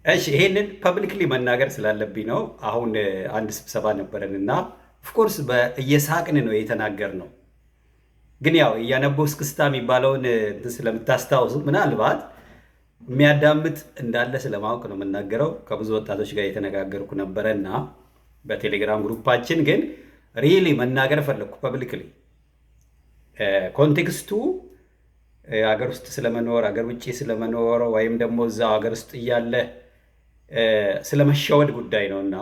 እሺ ይሄንን ፐብሊክሊ መናገር ስላለብኝ ነው። አሁን አንድ ስብሰባ ነበረንና ኦፍኮርስ እየሳቅን ነው የተናገርነው። ግን ያው እያነበው እስክስታ የሚባለውን እንትን ስለምታስታውሱ ምናልባት የሚያዳምጥ እንዳለ ስለማወቅ ነው የምናገረው። ከብዙ ወጣቶች ጋር የተነጋገርኩ ነበረና በቴሌግራም ግሩፓችን ግን ሪሊ መናገር ፈለግኩ ፐብሊክሊ። ኮንቴክስቱ አገር ውስጥ ስለመኖር አገር ውጭ ስለመኖር ወይም ደግሞ እዛው አገር ውስጥ እያለ ስለመሸወድ ጉዳይ ነው እና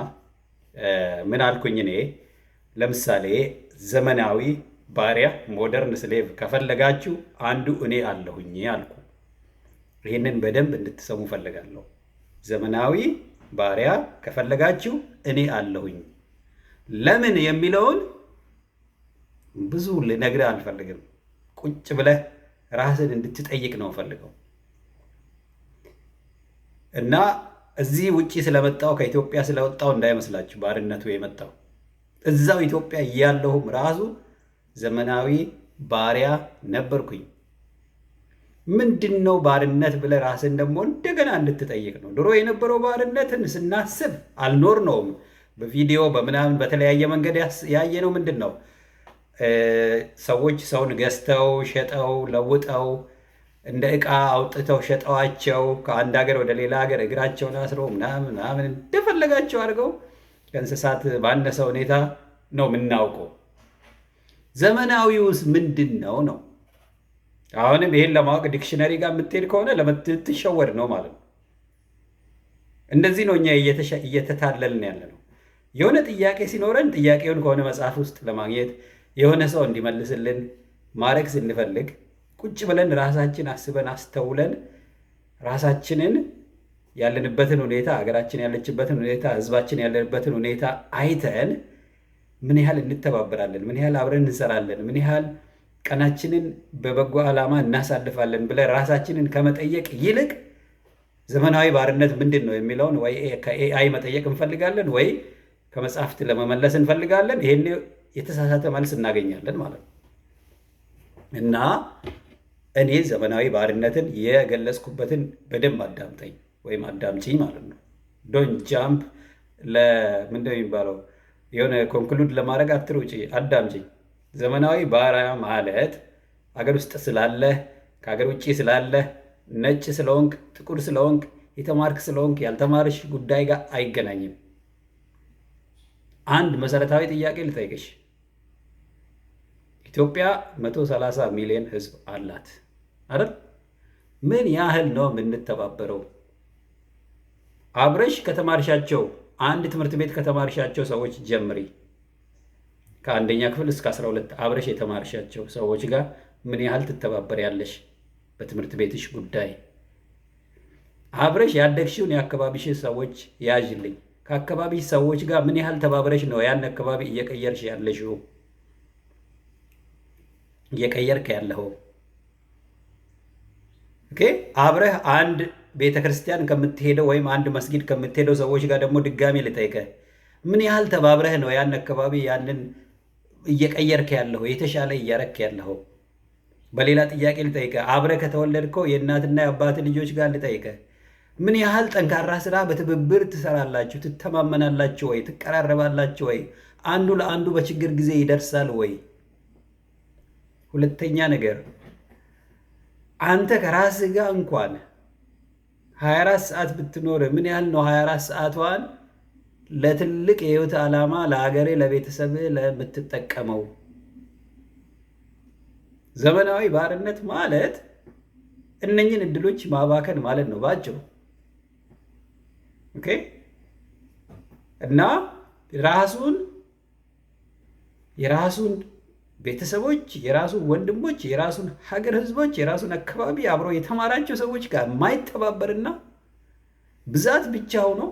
ምን አልኩኝ እኔ ለምሳሌ ዘመናዊ ባሪያ ሞደርን ስሌቭ ከፈለጋችሁ አንዱ እኔ አለሁኝ አልኩ። ይህንን በደንብ እንድትሰሙ ፈልጋለሁ። ዘመናዊ ባሪያ ከፈለጋችሁ እኔ አለሁኝ። ለምን የሚለውን ብዙ ልነግርህ አልፈልግም። ቁጭ ብለህ ራስን እንድትጠይቅ ነው ፈልገው እና እዚህ ውጪ ስለመጣው ከኢትዮጵያ ስለወጣው እንዳይመስላችሁ ባርነቱ የመጣው እዛው ኢትዮጵያ እያለሁም ራሱ ዘመናዊ ባሪያ ነበርኩኝ። ምንድነው ባርነት ብለህ ራስን ደግሞ እንደገና እንድትጠይቅ ነው። ድሮ የነበረው ባርነትን ስናስብ አልኖርነውም። በቪዲዮ በምናምን በተለያየ መንገድ ያየነው ምንድን ነው? ሰዎች ሰውን ገዝተው ሸጠው ለውጠው እንደ ዕቃ አውጥተው ሸጠዋቸው ከአንድ ሀገር ወደ ሌላ ሀገር እግራቸውን አስረው ምናምን እንደፈለጋቸው አድርገው ከእንስሳት ባነሰ ሁኔታ ነው የምናውቀው። ዘመናዊውስ ምንድን ነው ነው? አሁንም ይሄን ለማወቅ ዲክሽነሪ ጋር የምትሄድ ከሆነ ለምትሸወድ ነው ማለት ነው። እንደዚህ ነው እኛ እየተታለልን ያለ ነው። የሆነ ጥያቄ ሲኖረን ጥያቄውን ከሆነ መጽሐፍ ውስጥ ለማግኘት የሆነ ሰው እንዲመልስልን ማድረግ ስንፈልግ ቁጭ ብለን ራሳችን አስበን አስተውለን ራሳችንን ያለንበትን ሁኔታ፣ ሀገራችን ያለችበትን ሁኔታ፣ ህዝባችን ያለንበትን ሁኔታ አይተን ምን ያህል እንተባበራለን፣ ምን ያህል አብረን እንሰራለን፣ ምን ያህል ቀናችንን በበጎ ዓላማ እናሳልፋለን ብለን ራሳችንን ከመጠየቅ ይልቅ ዘመናዊ ባርነት ምንድን ነው የሚለውን ወይ ከኤአይ መጠየቅ እንፈልጋለን ወይ ከመጽሐፍት ለመመለስ እንፈልጋለን። ይሄን የተሳሳተ መልስ እናገኛለን ማለት ነው። እና እኔ ዘመናዊ ባርነትን የገለጽኩበትን በደንብ አዳምጠኝ ወይም አዳምጪኝ ማለት ነው። ዶን ጃምፕ ለምንድን ነው የሚባለው? የሆነ ኮንክሉድ ለማድረግ አትሩጪ፣ አዳምጪኝ። ዘመናዊ ባሪያ ማለት አገር ውስጥ ስላለህ ከሀገር ውጭ ስላለህ ነጭ ስለሆንክ ጥቁር ስለሆንክ የተማርክ ስለሆንክ ያልተማርሽ ጉዳይ ጋር አይገናኝም። አንድ መሰረታዊ ጥያቄ ልጠይቅሽ። ኢትዮጵያ 130 ሚሊዮን ህዝብ አላት አይደል? ምን ያህል ነው የምንተባበረው? አብረሽ ከተማርሻቸው አንድ ትምህርት ቤት ከተማርሻቸው ሰዎች ጀምሪ። ከአንደኛ ክፍል እስከ 12 አብረሽ የተማርሻቸው ሰዎች ጋር ምን ያህል ትተባበሪያለሽ? በትምህርት ቤትሽ ጉዳይ አብረሽ ያደግሽውን የአካባቢሽ ሰዎች ያዥልኝ። ከአካባቢሽ ሰዎች ጋር ምን ያህል ተባብረሽ ነው ያን አካባቢ እየቀየርሽ ያለሽው እየቀየርክ ያለኸው? ኦኬ። አብረህ አንድ ቤተክርስቲያን ከምትሄደው ወይም አንድ መስጊድ ከምትሄደው ሰዎች ጋር ደግሞ ድጋሚ ልጠይቅህ፣ ምን ያህል ተባብረህ ነው ያን አካባቢ ያንን እየቀየርክ ያለኸው የተሻለ እያረክ ያለኸው? በሌላ ጥያቄ ልጠይቅህ፣ አብረህ ከተወለድከው የእናትና የአባት ልጆች ጋር ልጠይቅህ፣ ምን ያህል ጠንካራ ስራ በትብብር ትሰራላችሁ? ትተማመናላችሁ ወይ? ትቀራረባላችሁ ወይ? አንዱ ለአንዱ በችግር ጊዜ ይደርሳል ወይ? ሁለተኛ ነገር አንተ ከራስህ ጋር እንኳን 24 ሰዓት ብትኖር ምን ያህል ነው 24 ሰዓቷን ለትልቅ የህይወት ዓላማ ለሀገሬ ለቤተሰብ ለምትጠቀመው? ዘመናዊ ባርነት ማለት እነኝን እድሎች ማባከን ማለት ነው ባጭሩ። ኦኬ። እና የራሱን ቤተሰቦች፣ የራሱን ወንድሞች፣ የራሱን ሀገር ህዝቦች፣ የራሱን አካባቢ አብሮ የተማራቸው ሰዎች ጋር የማይተባበርና ብዛት ብቻ ሆኖ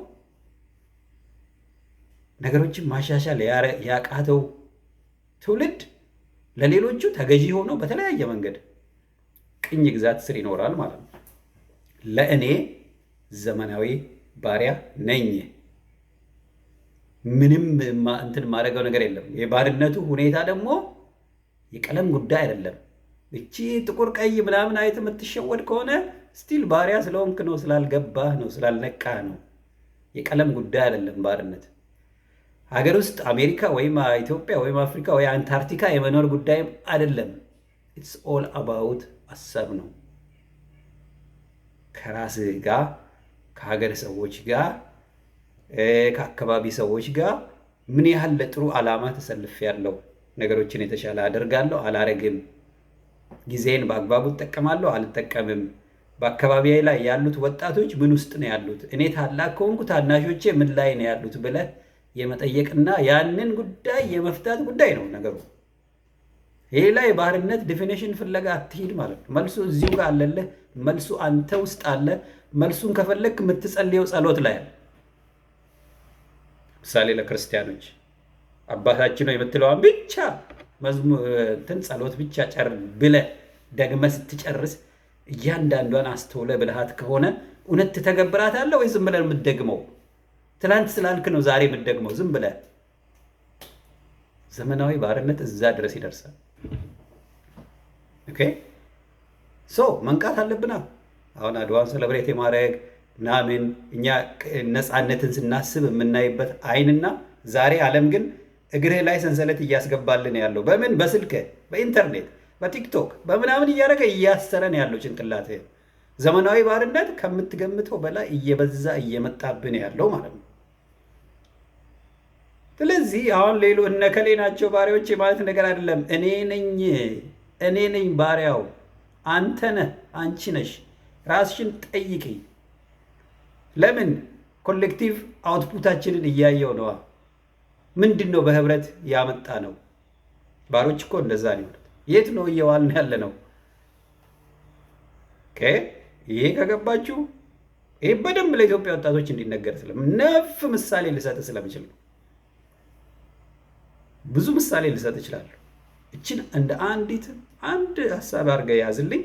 ነገሮችን ማሻሻል ያቃተው ትውልድ ለሌሎቹ ተገዢ ሆኖ በተለያየ መንገድ ቅኝ ግዛት ስር ይኖራል ማለት ነው። ለእኔ ዘመናዊ ባሪያ ነኝ። ምንም እንትን ማድረገው ነገር የለም። የባርነቱ ሁኔታ ደግሞ የቀለም ጉዳይ አይደለም። እቺ ጥቁር ቀይ ምናምን አይተህ የምትሸወድ ከሆነ ስቲል ባሪያ ስለሆንክ ነው፣ ስላልገባህ ነው፣ ስላልነቃህ ነው። የቀለም ጉዳይ አይደለም ባርነት። ሀገር ውስጥ አሜሪካ ወይም ኢትዮጵያ ወይም አፍሪካ ወይ አንታርክቲካ የመኖር ጉዳይም አይደለም። ኢትስ ኦል አባውት አሰብ ነው። ከራስህ ጋር፣ ከሀገር ሰዎች ጋር፣ ከአካባቢ ሰዎች ጋር ምን ያህል ለጥሩ ዓላማ ተሰልፌያለሁ፣ ነገሮችን የተሻለ አደርጋለሁ አላረግም፣ ጊዜን በአግባቡ እጠቀማለሁ አልጠቀምም፣ በአካባቢዬ ላይ ያሉት ወጣቶች ምን ውስጥ ነው ያሉት፣ እኔ ታላቅ ከሆንኩ ታናሾቼ ምን ላይ ነው ያሉት ብለህ የመጠየቅና ያንን ጉዳይ የመፍታት ጉዳይ ነው ነገሩ። ይሄ ላይ ባርነት ዲፊኒሽን ፍለጋ አትሂድ ማለት ነው። መልሱ እዚሁ ጋር አለልህ። መልሱ አንተ ውስጥ አለ። መልሱን ከፈለክ የምትጸልየው ጸሎት ላይ አለ። ምሳሌ ለክርስቲያኖች አባታችን ነው የምትለዋን ብቻ መዝሙር ጸሎት ብቻ ብለህ ደግመህ ስትጨርስ እያንዳንዷን አስተውለህ ብልሃት ከሆነ እውነት ትተገብራታለህ ወይ ዝም ብለህ የምትደግመው? ትላንት ስላልክ ነው ዛሬ የምትደግመው ዝም ብለህ። ዘመናዊ ባርነት እዛ ድረስ ይደርሳል። ኦኬ ሶ መንቃት አለብና አሁን አድዋን ሰለብሬት የማድረግ ምናምን እኛ ነፃነትን ስናስብ የምናይበት አይንና ዛሬ ዓለም ግን እግርህ ላይ ሰንሰለት እያስገባልን ያለው በምን በስልክ በኢንተርኔት በቲክቶክ በምናምን እያደረገ እያሰረን ያለው ጭንቅላትህ። ዘመናዊ ባርነት ከምትገምተው በላይ እየበዛ እየመጣብን ያለው ማለት ነው። ስለዚህ አሁን ሌሎ እነከሌ ናቸው ባሪያዎች ማለት ነገር አይደለም። እኔ ነኝ ባሪያው፣ አንተ ነህ፣ አንቺ ነሽ። ራስሽን ጠይቂ። ለምን ኮሌክቲቭ አውትፑታችንን እያየው ነዋ። ምንድን ነው በህብረት ያመጣ ነው? ባሮች እኮ እንደዛ ነው። የት ነው እየዋልን ያለ ነው? ይሄ ከገባችሁ ይሄ በደንብ ለኢትዮጵያ ወጣቶች እንዲነገር ነፍ ምሳሌ ልሰጥ ስለምችል ነው። ብዙ ምሳሌ ልሰጥ እችላለሁ። እችን እንደ አንድ ሀሳብ አድርገህ ያዝልኝ።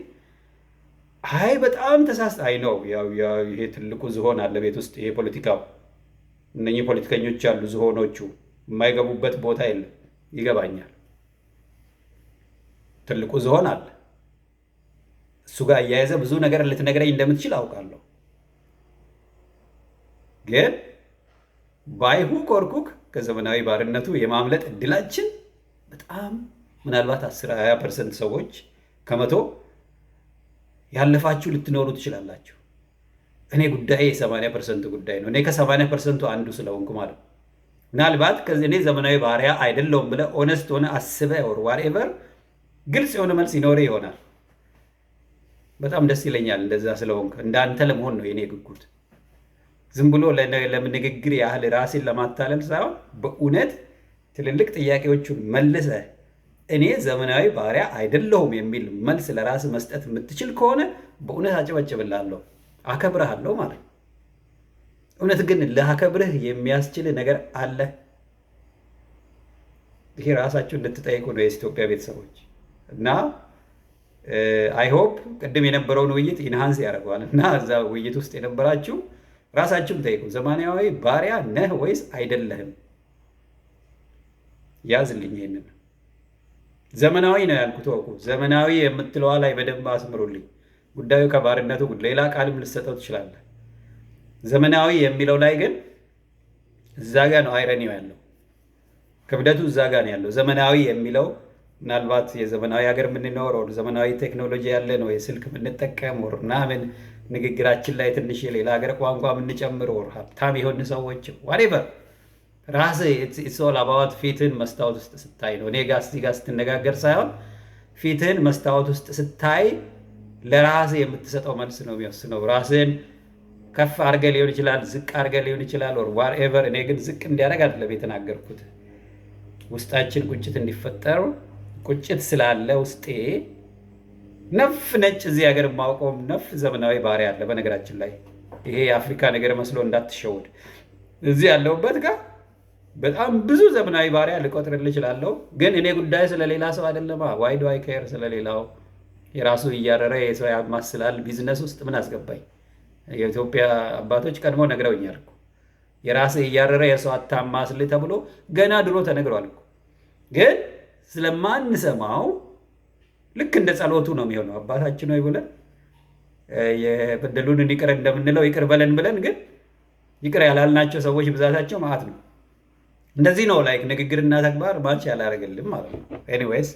አይ በጣም ተሳስተ አይ ነው ይሄ ትልቁ ዝሆን አለ ቤት ውስጥ። ይሄ ፖለቲካው እነኚህ ፖለቲከኞች አሉ ዝሆኖቹ፣ የማይገቡበት ቦታ የለም። ይገባኛል። ትልቁ ዝሆን አለ። እሱ ጋር እያያዘ ብዙ ነገር ልትነግረኝ እንደምትችል አውቃለሁ። ግን ባይሁ ኮርኩክ ከዘመናዊ ባርነቱ የማምለጥ እድላችን በጣም ምናልባት 10-20% ሰዎች ከመቶ ያለፋችሁ ልትኖሩ ትችላላችሁ። እኔ ጉዳይ የ80% ጉዳይ ነው። እኔ ከ80% አንዱ ስለሆንኩ ማለት ነው። ምናልባት እኔ ዘመናዊ ባሪያ አይደለሁም ብለህ ኦነስት ሆነ አስበህ ወር ዋትኤቨር ግልጽ የሆነ መልስ ይኖር ይሆናል። በጣም ደስ ይለኛል እንደዛ ስለሆንክ። እንዳንተ ለመሆን ነው የኔ ጉጉት። ዝም ብሎ ለንግግር ያህል ራሴን ለማታለል ሳይሆን በእውነት ትልልቅ ጥያቄዎቹን መልሰህ እኔ ዘመናዊ ባሪያ አይደለሁም የሚል መልስ ለራስ መስጠት የምትችል ከሆነ በእውነት አጨበጭብልሃለሁ፣ አከብርሃለሁ ማለት ነው። እውነት ግን ለአከብርህ የሚያስችል ነገር አለ? ይሄ ራሳችሁ እንድትጠይቁ ነው የኢትዮጵያ ቤተሰቦች። እና አይሆፕ ቅድም የነበረውን ውይይት ኢንሃንስ ያደርገዋል። እና እዛ ውይይት ውስጥ የነበራችሁ ራሳችሁን ጠይቁ። ዘመናዊ ባሪያ ነህ ወይስ አይደለህም? ያዝልኝ። ይሄንን ዘመናዊ ነው ያልኩት ወቁ። ዘመናዊ የምትለዋ ላይ በደንብ አስምሩልኝ። ጉዳዩ ከባርነቱ ሌላ ቃልም ልሰጠው ትችላለህ። ዘመናዊ የሚለው ላይ ግን እዛ ጋ ነው አይረኒው ያለው፣ ክብደቱ እዛ ጋ ነው ያለው። ዘመናዊ የሚለው ምናልባት የዘመናዊ ሀገር የምንኖር ወር ዘመናዊ ቴክኖሎጂ ያለ ነው የስልክ የምንጠቀም ወር ምናምን ንግግራችን ላይ ትንሽ የሌላ ሀገር ቋንቋ የምንጨምር ወር ሀብታም የሆን ሰዎች ዋቴቨር ራስህ ኢትስ ኦል አባውት ፊትህን መስታወት ውስጥ ስታይ ነው። እኔ ጋር እዚህ ጋር ስትነጋገር ሳይሆን ፊትህን መስታወት ውስጥ ስታይ ለራስህ የምትሰጠው መልስ ነው የሚወስነው። ራስህን ከፍ አድርገህ ሊሆን ይችላል፣ ዝቅ አድርገህ ሊሆን ይችላል ወር ዋትኤቨር። እኔ ግን ዝቅ እንዲያደርግ አይደለም የተናገርኩት፣ ውስጣችን ቁጭት እንዲፈጠር። ቁጭት ስላለ ውስጤ ነፍ ነጭ እዚህ ሀገር የማውቀውም ነፍ ዘመናዊ ባሪያ አለ። በነገራችን ላይ ይሄ የአፍሪካ ነገር መስሎ እንዳትሸውድ። እዚህ ያለሁበት ጋር በጣም ብዙ ዘመናዊ ባሪያ ልቆጥርልህ እችላለሁ። ግን እኔ ጉዳይ ስለሌላ ሰው አይደለማ። ዋይ ዱ አይ ኬር ስለሌላው? የራሱ እያረረ የሰው ያማስላል። ቢዝነስ ውስጥ ምን አስገባኝ? የኢትዮጵያ አባቶች ቀድሞ ነግረውኛል እኮ የራስህ እያረረ የሰው አታማስል ተብሎ ገና ድሮ ተነግሯል እኮ። ግን ስለማንሰማው ልክ እንደ ጸሎቱ ነው የሚሆነው። አባታችን ሆይ ብለን የበደሉንን ይቅር እንደምንለው ይቅር በለን ብለን ግን ይቅር ያላልናቸው ሰዎች ብዛታቸው ማለት ነው። እንደዚህ ነው ላይክ ንግግርና ተግባር ማች ያላደርግልም ማለት ነው። ኤኒዌይስ